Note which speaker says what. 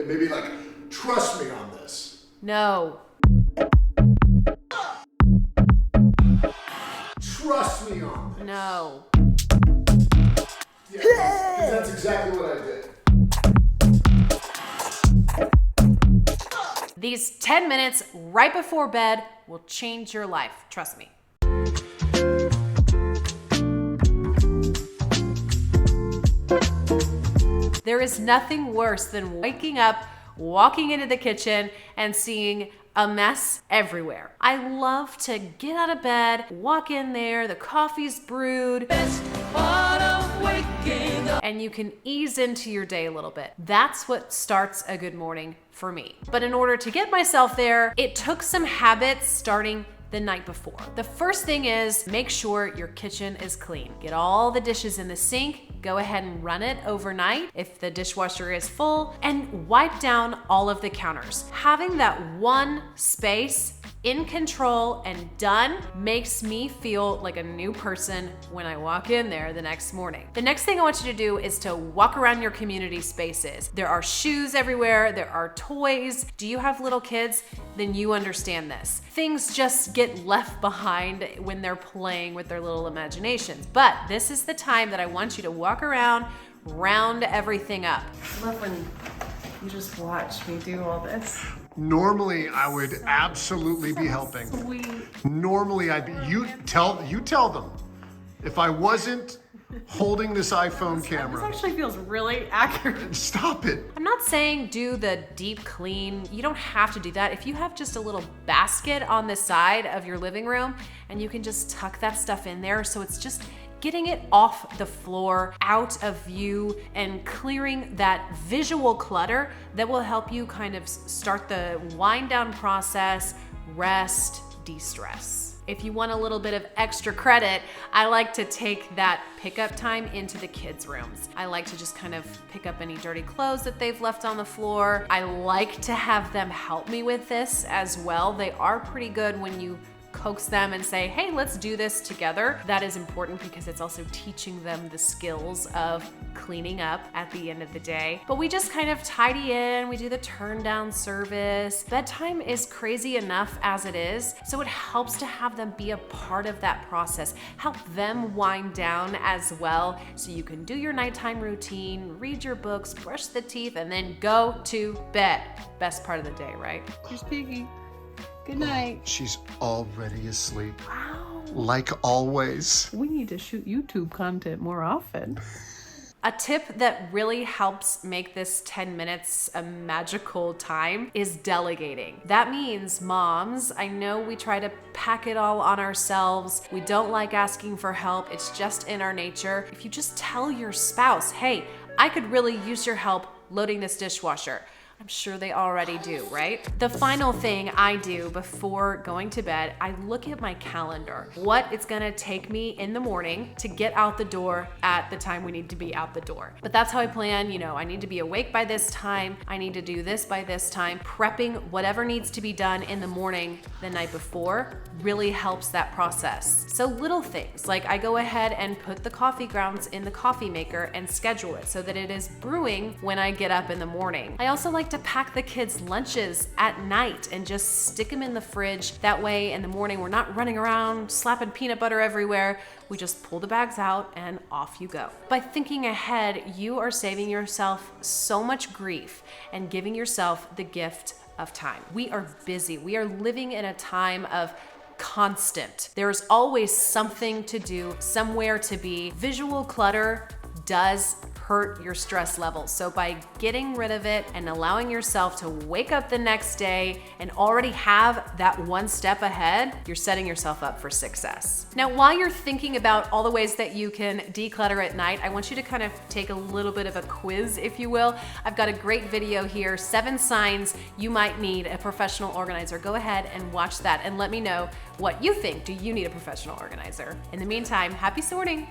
Speaker 1: Maybe like, trust me on this.
Speaker 2: No.
Speaker 1: Trust me on this.
Speaker 2: No.
Speaker 1: Yeah, because that's exactly what I did.
Speaker 2: These 10 minutes right before bed will change your life. Trust me. There is nothing worse than waking up, walking into the kitchen, and seeing a mess everywhere. I love to get out of bed, walk in there, the coffee's brewed, best part of waking up, and you can ease into your day a little bit. That's what starts a good morning for me. But in order to get myself there, it took some habits starting the night before. The first thing is make sure your kitchen is clean. Get all the dishes in the sink, go ahead and run it overnight if the dishwasher is full, and wipe down all of the counters. Having that one space in control and done makes me feel like a new person when I walk in there the next morning. The next thing I want you to do is to walk around your community spaces. There are shoes everywhere, there are toys. Do you have little kids? Then you understand this. Things just get left behind when they're playing with their little imaginations. But this is the time that I want you to walk around, round everything up.
Speaker 3: I love when you just watch me do all this.
Speaker 1: Normally, I would absolutely be helping.
Speaker 3: Sweet.
Speaker 1: Normally, I'd be. You tell them. If I wasn't holding this iPhone
Speaker 3: This
Speaker 1: camera,
Speaker 3: actually feels really accurate.
Speaker 1: stop it.
Speaker 2: I'm not saying do the deep clean. You don't have to do that. If you have just a little basket on the side of your living room and you can just tuck that stuff in there so it's just getting it off the floor, out of view, and clearing that visual clutter that will help you kind of start the wind down process, rest, de-stress. If you want a little bit of extra credit, I like to take that pickup time into the kids' rooms. I like to just kind of pick up any dirty clothes that they've left on the floor. I like to have them help me with this as well. They are pretty good when you coax them and say, hey, let's do this together. That is important because it's also teaching them the skills of cleaning up at the end of the day. But we just kind of tidy in, we do the turn down service. Bedtime is crazy enough as it is, so it helps to have them be a part of that process. Help them wind down as well so you can do your nighttime routine, read your books, brush the teeth, and then go to bed. Best part of the day, right?
Speaker 3: Here's Piggy. Good night.
Speaker 1: She's already asleep.
Speaker 3: Wow.
Speaker 1: Like always.
Speaker 3: We need to shoot YouTube content more often.
Speaker 2: A tip that really helps make this 10 minutes a magical time is delegating. That means, moms, I know we try to pack it all on ourselves. We don't like asking for help. It's just in our nature. If you just tell your spouse, hey, I could really use your help loading this dishwasher. I'm sure they already do, right? The final thing I do before going to bed, I look at my calendar. What it's gonna take me in the morning to get out the door at the time we need to be out the door. But that's how I plan, I need to be awake by this time. I need to do this by this time. Prepping whatever needs to be done in the morning the night before really helps that process. So little things, like I go ahead and put the coffee grounds in the coffee maker and schedule it so that it is brewing when I get up in the morning. I also like to pack the kids' lunches at night and just stick them in the fridge. That way in the morning we're not running around slapping peanut butter everywhere. We just pull the bags out and off you go. By thinking ahead, you are saving yourself so much grief and giving yourself the gift of time. We are busy. We are living in a time of constant. There's always something to do, somewhere to be. Visual clutter does hurt your stress levels. So by getting rid of it and allowing yourself to wake up the next day and already have that one step ahead, you're setting yourself up for success. Now, while you're thinking about all the ways that you can declutter at night, I want you to kind of take a little bit of a quiz, if you will. I've got a great video here, 7 signs you might need a professional organizer. Go ahead and watch that and let me know what you think. Do you need a professional organizer? In the meantime, happy sorting.